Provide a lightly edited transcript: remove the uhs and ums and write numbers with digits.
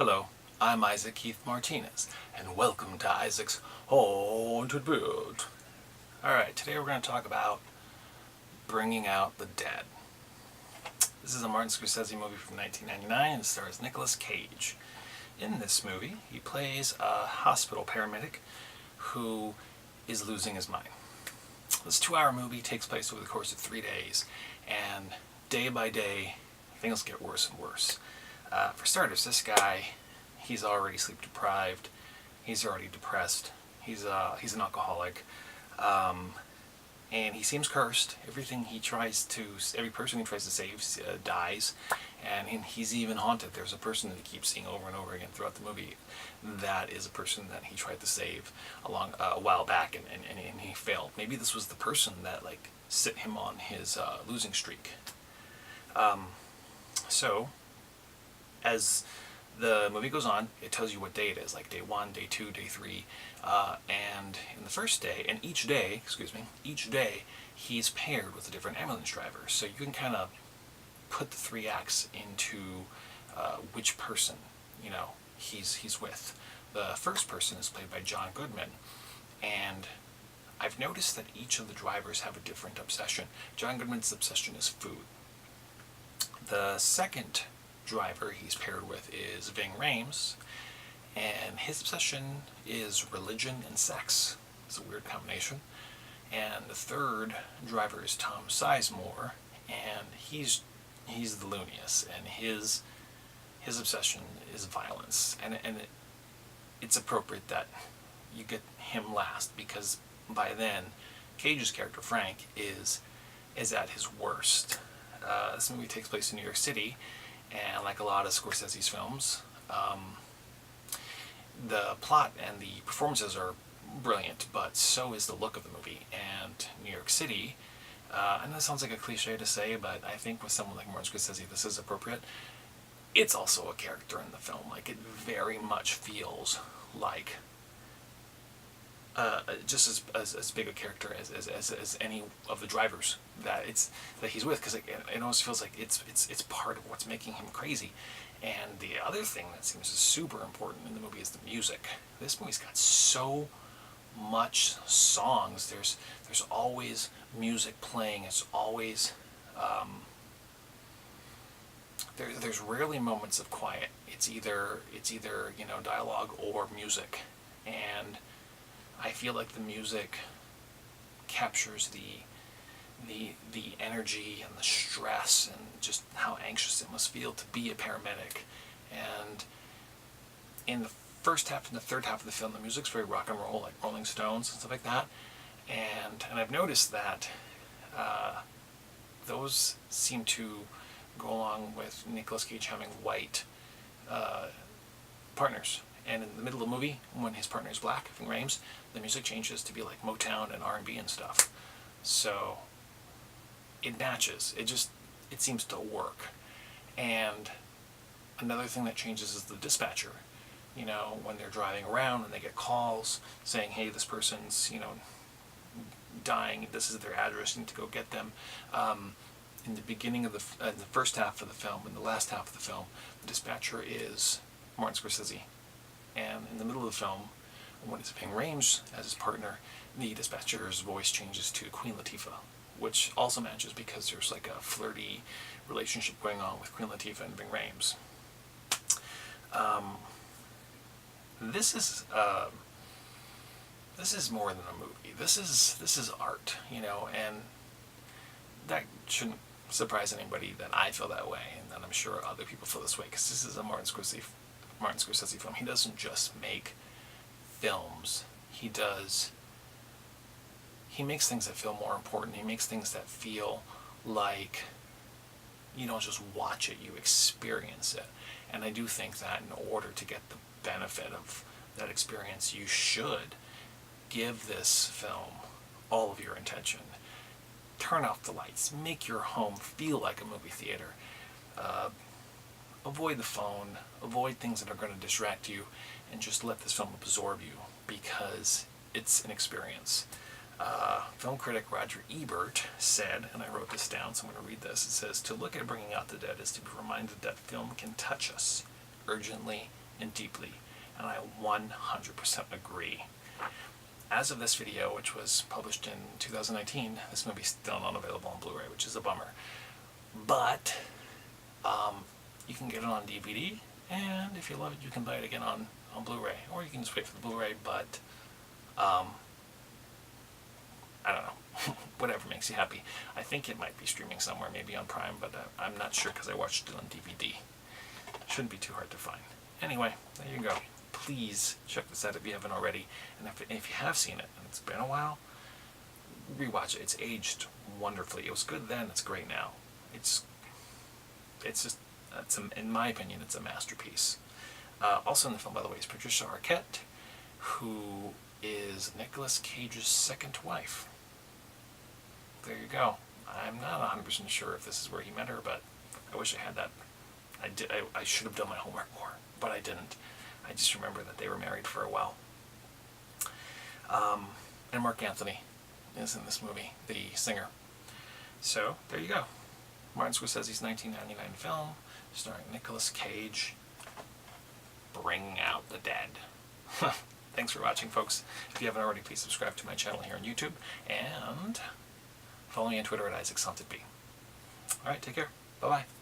Hello, I'm Isaac Keith Martinez, and welcome to Isaac's Haunted Build. Alright, today we're going to talk about Bringing Out the Dead. This is a Martin Scorsese movie from 1999 and stars Nicolas Cage. In this movie, he plays a hospital paramedic who is losing his mind. This 2-hour movie takes place over the course of 3 days, and day by day, things get worse and worse. For starters, this guy, he's already sleep deprived, he's already depressed, he's an alcoholic, and he seems cursed. Every person he tries to save dies, and he's even haunted. There's a person that he keeps seeing over and over again throughout the movie. That is a person that he tried to save a while back, and he failed. Maybe this was the person that set him on his losing streak. So, as the movie goes on, it tells you what day it is, like day 1, day 2, day 3, and in the first day, and each day, he's paired with a different ambulance driver. So you can kind of put the 3 acts into which person, he's with. The first person is played by John Goodman, and I've noticed that each of the drivers have a different obsession. John Goodman's obsession is food. The second driver he's paired with is Ving Rhames, and his obsession is religion and sex. It's a weird combination. And the third driver is Tom Sizemore, and he's the looniest, and his obsession is violence. And it's appropriate that you get him last, because by then Cage's character Frank is at his worst. This movie takes place in New York City, and like a lot of Scorsese's films, the plot and the performances are brilliant, but so is the look of the movie. And New York City, I know this sounds like a cliche to say, but I think with someone like Martin Scorsese this is appropriate. It's also a character in the film. It very much feels like just as big a character as any of the drivers that he's with, because it almost feels like it's part of what's making him crazy. And the other thing that seems super important in the movie is the music. This movie's got so much songs. There's always music playing. It's always there's rarely moments of quiet. It's either dialogue or music, and I feel like the music captures the energy and the stress and just how anxious it must feel to be a paramedic. And in the first half and the third half of the film, the music's very rock and roll, like Rolling Stones and stuff like that. And I've noticed that those seem to go along with Nicolas Cage having white partners. And in the middle of the movie, when his partner is black, Ving Rhames, the music changes to be like Motown and R&B and stuff. So it matches. It seems to work. And another thing that changes is the dispatcher. When they're driving around and they get calls saying, hey, this person's, dying, this is their address, you need to go get them. In the beginning of the first half of the film and the last half of the film, the dispatcher is Martin Scorsese. And in the middle of the film, when it's Ving Rhames as his partner, the dispatcher's voice changes to Queen Latifah, which also matches because there's like a flirty relationship going on with Queen Latifah and Ving Rhames. This is more than a movie. This is art, and that shouldn't surprise anybody that I feel that way, and that I'm sure other people feel this way, because this is a Martin Scorsese film. He doesn't just make films. He makes things that feel more important. He makes things that feel like you don't just watch it, you experience it. And I do think that in order to get the benefit of that experience, you should give this film all of your attention. Turn off the lights. Make your home feel like a movie theater. Avoid the phone. Avoid things that are going to distract you, and just let this film absorb you, because it's an experience. Film critic Roger Ebert said, and I wrote this down, so I'm going to read this. It says, "To look at Bringing Out the Dead is to be reminded that film can touch us urgently and deeply, and I 100% agree. As of this video, which was published in 2019, this movie's still not available on Blu-ray, which is a bummer. But you can get it on DVD, and if you love it, you can buy it again on Blu-ray, or you can just wait for the Blu-ray. But I don't know, whatever makes you happy. I think it might be streaming somewhere, maybe on Prime, but I'm not sure because I watched it on DVD. Shouldn't be too hard to find. Anyway, there you go. Please check this out if you haven't already, and if you have seen it and it's been a while, rewatch it. It's aged wonderfully. It was good then. It's great now. It's just, in my opinion, it's a masterpiece. Also in the film, by the way, is Patricia Arquette, who is Nicolas Cage's second wife. There you go. I'm not 100% sure if this is where he met her, but I wish I had that. I should have done my homework more, but I didn't. I just remember that they were married for a while. And Mark Anthony is in this movie, the singer. So, there you go. Martin Scorsese's 1999 film, starring Nicolas Cage, Bring Out the Dead. Thanks for watching, folks. If you haven't already, please subscribe to my channel here on YouTube, and follow me on Twitter at IsaacSantedB. Alright, take care. Bye-bye.